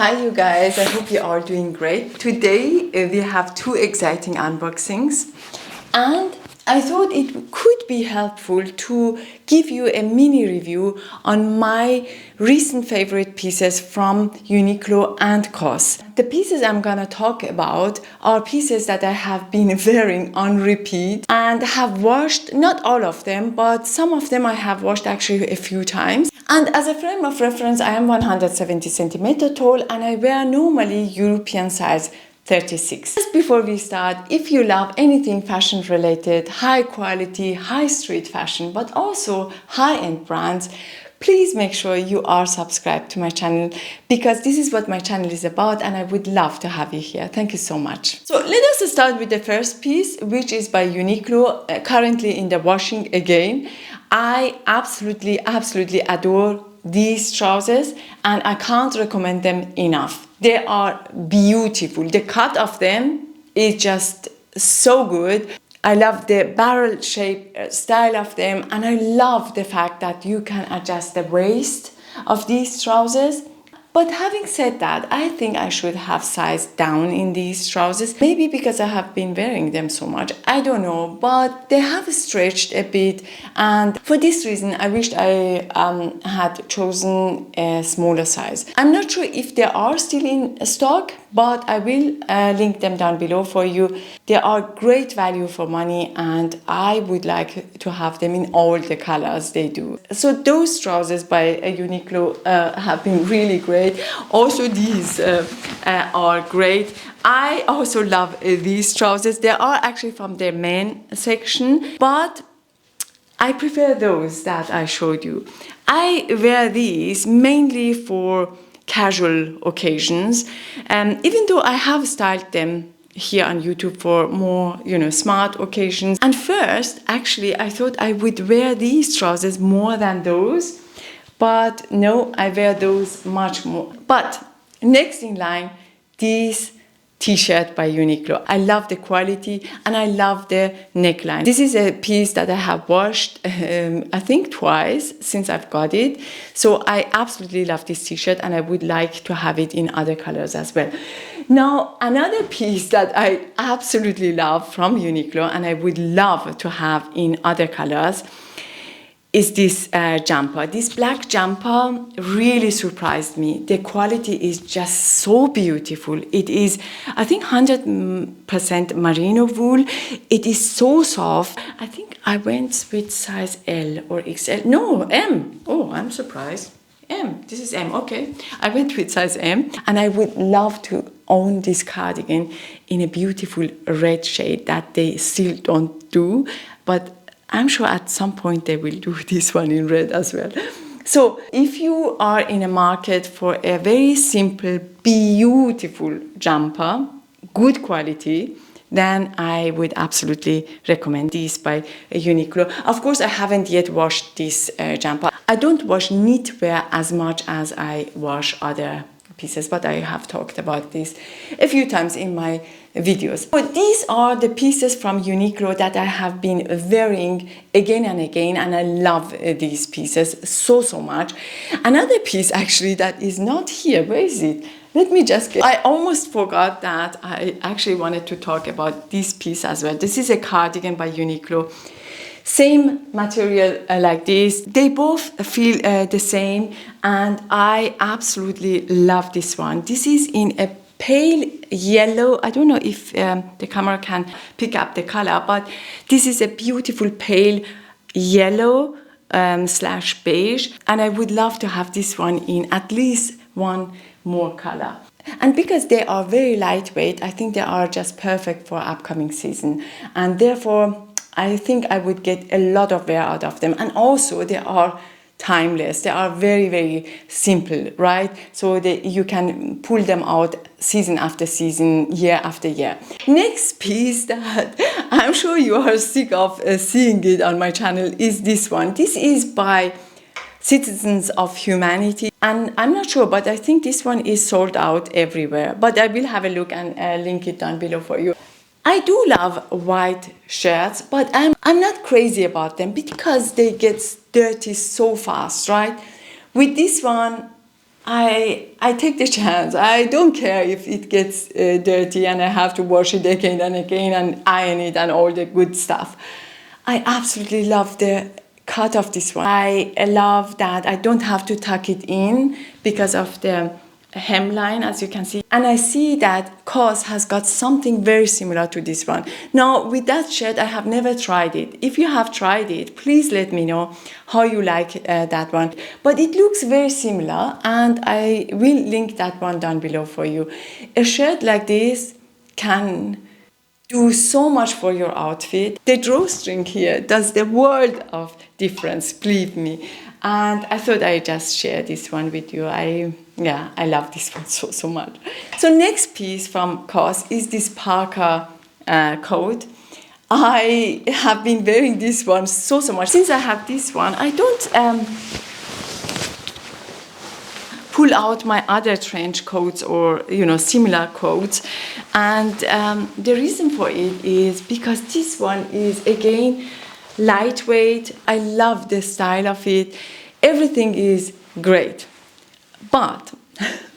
Hi you guys, I hope you are doing great. Today we have two exciting unboxings and I thought it could be helpful to give you a mini review on my recent favorite pieces from Uniqlo and COS. The pieces I'm gonna talk about are pieces that I have been wearing on repeat and have washed, not all of them, but some of them I have washed actually a few times. And as a frame of reference, I am 170 centimeter tall and I wear normally European size 36. Just before we start, if you love anything fashion related, high quality, high street fashion, but also high-end brands, please make sure you are subscribed to my channel because this is what my channel is about and I would love to have you here. Thank you so much. So let us start with the first piece, which is by Uniqlo, currently in the washing again. I absolutely adore these trousers and I can't recommend them enough. They are beautiful. The cut of them is just so good. I love the barrel shape style of them and I love the fact that you can adjust the waist of these trousers. But having said that, I think I should have sized down in these trousers. Maybe because I have been wearing them so much. I don't know, but they have stretched a bit. And for this reason, I wished I had chosen a smaller size. I'm not sure if they are still in stock, but I will link them down below for you. They are great value for money and I would like to have them in all the colors they do. So those trousers by Uniqlo have been really great. Also these are great. I also love these trousers. They are actually from their men section, but I prefer those that I showed you. I wear these mainly for casual occasions, even though I have styled them here on YouTube for more, smart occasions. And first, actually, I thought I would wear these trousers more than those, but no, I wear those much more. But next in line, these t-shirt by Uniqlo. I love the quality and I love the neckline. This is a piece that I have washed, I think twice since I've got it. So I absolutely love this t-shirt and I would like to have it in other colors as well. Now, another piece that I absolutely love from Uniqlo and I would love to have in other colors is this jumper. This black jumper really surprised me. The quality is just so beautiful. It is, I think, 100% merino wool. It is so soft. I think I went with size L or XL. No, M. Oh, I'm surprised. M. This is M. Okay. I went with size M. And I would love to own this cardigan in a beautiful red shade that they still don't do. But I'm sure at some point they will do this one in red as well. So if you are in a market for a very simple, beautiful jumper, good quality, then I would absolutely recommend this by Uniqlo. Of course, I haven't yet washed this jumper. I don't wash knitwear as much as I wash other pieces, but I have talked about this a few times in my videos. So these are the pieces from Uniqlo that I have been wearing again and again, and I love these pieces so much. Another piece actually that is not here, where is it? Let me just get, I almost forgot that I actually wanted to talk about this piece as well. This is a cardigan by Uniqlo. Same material like this. They both feel the same and I absolutely love this one. This is in a pale yellow. I don't know if the camera can pick up the color, but this is a beautiful pale yellow slash beige. And I would love to have this one in at least one more color. And because they are very lightweight, I think they are just perfect for upcoming season. And therefore, I think I would get a lot of wear out of them. And also they are timeless. They are very simple, right? So you can pull them out season after season, year after year. Next piece that I'm sure you are sick of seeing it on my channel is this one. This is by Citizens of Humanity. And I'm not sure, but I think this one is sold out everywhere. But I will have a look and link it down below for you. I do love white shirts, but I'm not crazy about them because they get dirty so fast, right? With this one, I take the chance. I don't care if it gets dirty and I have to wash it again and again and iron it and all the good stuff. I absolutely love the cut of this one. I love that I don't have to tuck it in because of the hemline, as you can see. And I see that COS has got something very similar to this one. Now, with that shirt, I have never tried it. If you have tried it, please let me know how you like that one. But it looks very similar, and I will link that one down below for you. A shirt like this can do so much for your outfit. The drawstring here does the world of difference, believe me. And I thought I'd just share this one with you. I love this one so much. So next piece from COS is this parka coat. I have been wearing this one so much. Since I have this one, I don't pull out my other trench coats or similar coats, and the reason for it is because this one is again lightweight. I love the style of it. Everything is great, but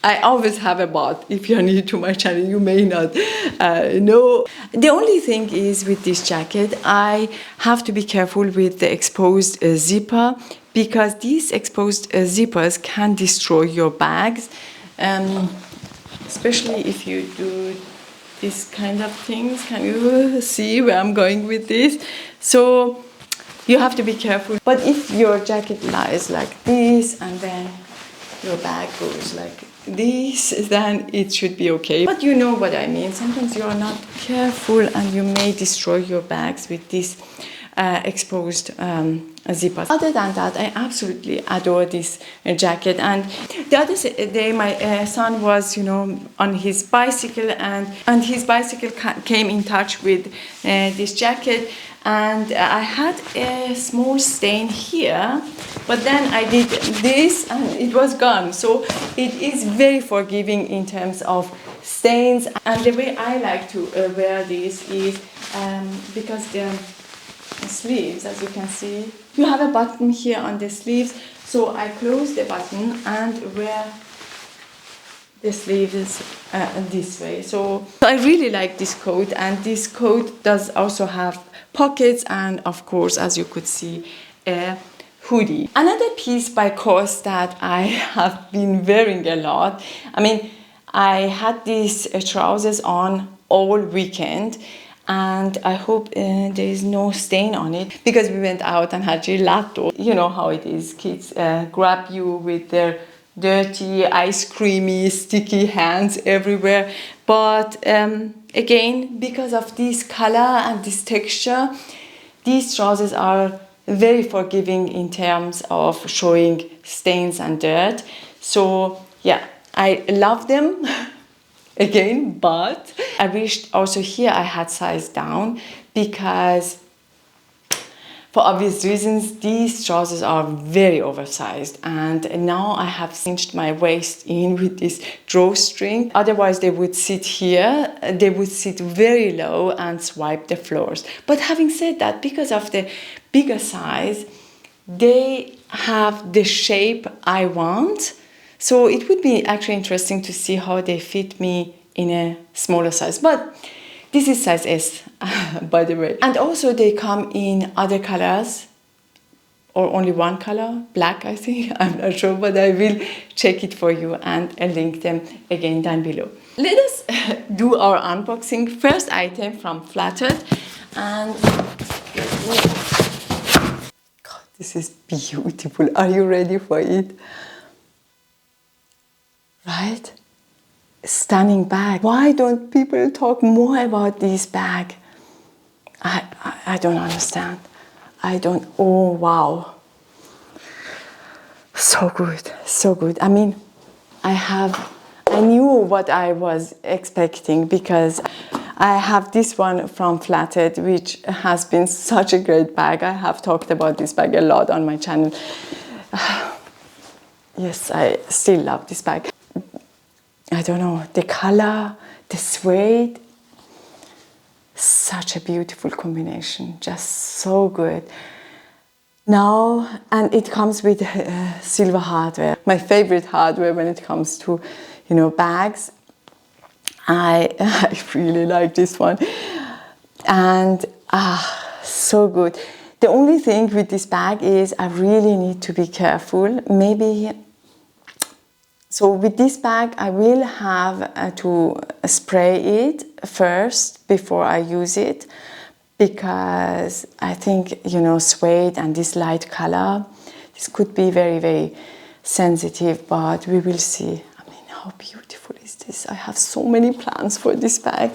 I always have a but. If you're new to my channel, you may not know. The only thing is with this jacket, I have to be careful with the exposed zipper, because these exposed zippers can destroy your bags, especially if you do this kind of things. Can you see where I'm going with this? So you have to be careful. But if your jacket lies like this and then your bag goes like this, then it should be okay. But you know what I mean. Sometimes you are not careful and you may destroy your bags with this exposed zippers. Other than that, I absolutely adore this jacket. And the other day, my son was, on his bicycle, and his bicycle came in touch with this jacket, and I had a small stain here, but then I did this and it was gone. So it is very forgiving in terms of stains. And the way I like to wear this is because the sleeves, as you can see, you have a button here on the sleeves, so I close the button and wear the sleeves this way. So I really like this coat, and this coat does also have pockets and, of course, as you could see, a hoodie. Another piece by COS that I have been wearing a lot, I had these trousers on all weekend, and I hope there is no stain on it, because we went out and had gelato. You know how it is, kids grab you with their dirty, ice creamy, sticky hands everywhere. But again, because of this color and this texture, these trousers are very forgiving in terms of showing stains and dirt. So yeah, I love them. Again, but I wished also here I had sized down, because for obvious reasons these trousers are very oversized, and now I have cinched my waist in with this drawstring. Otherwise they would sit here, they would sit very low and swipe the floors. But having said that, because of the bigger size, they have the shape I want. So it would be actually interesting to see how they fit me in a smaller size. But this is size S, by the way. And also they come in other colors, or only one color, black, I think. I'm not sure, but I will check it for you and link them again down below. Let us do our unboxing. First item from Flattered. And God, this is beautiful. Are you ready for it? Right? Stunning bag. Why don't people talk more about this bag? I don't understand. Oh wow. So good, so good. I knew what I was expecting, because I have this one from Flattered, which has been such a great bag. I have talked about this bag a lot on my channel. Yes, I still love this bag. I don't know, the color, the suede, such a beautiful combination, just so good. Now, and it comes with silver hardware. My favorite hardware when it comes to, you know, bags. I really like this one. And so good. The only thing with this bag is I really need to be careful. Maybe, so with this bag I will have to spray it first before I use it, because I think, you know, suede and this light color, this could be very, very sensitive, but we will see. I mean, how beautiful is this? I have so many plans for this bag.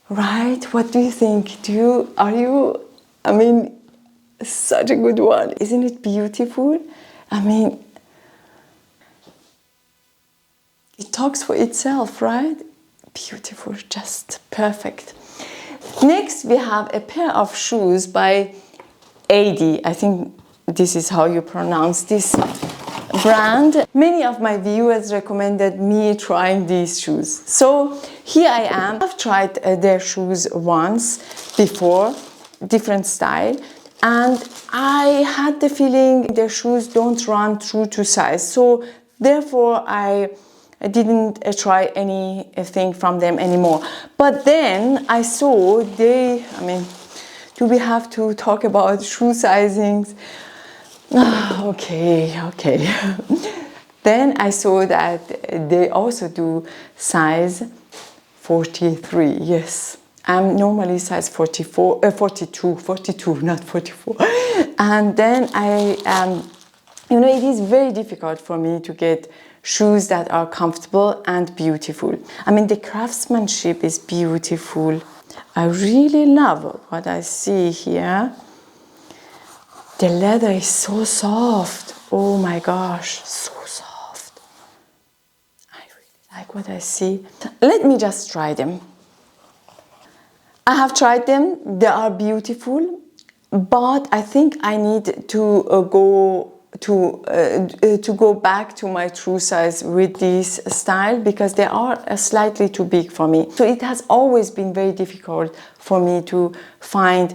Right? What do you think? I mean, such a good one. Isn't it beautiful? I mean, it talks for itself, right? Beautiful, just perfect. Next, we have a pair of shoes by AEYDE. I think this is how you pronounce this brand. Many of my viewers recommended me trying these shoes. So here I am. I've tried their shoes once before, different style, and I had the feeling their shoes don't run true to size. So therefore I didn't try anything from them anymore. But then I saw I mean, do we have to talk about shoe sizings? Okay. Then I saw that they also do size 43, yes. I'm normally size 42, not 44. And then you know, it is very difficult for me to get shoes that are comfortable and beautiful. I mean, the craftsmanship is beautiful. I really love what I see here. The leather is so soft. Oh my gosh, so soft. I really like what I see. Let me just try them. I have tried them. They are beautiful, but I think I need to go back to my true size with this style, because they are slightly too big for me. So it has always been very difficult for me to find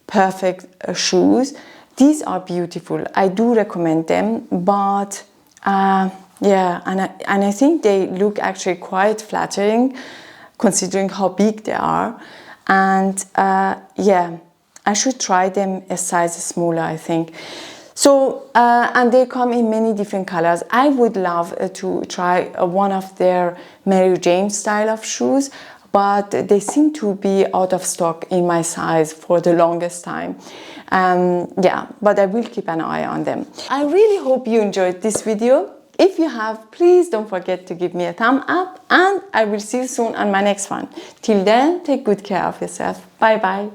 perfect shoes. These are beautiful. I do recommend them, but yeah, and I think they look actually quite flattering considering how big they are. And yeah, I should try them a size smaller, I think. So, and they come in many different colors. I would love to try one of their Mary Jane style of shoes, but they seem to be out of stock in my size for the longest time. Yeah, but I will keep an eye on them. I really hope you enjoyed this video. If you have, please don't forget to give me a thumb up, and I will see you soon on my next one. Till then, take good care of yourself. Bye bye.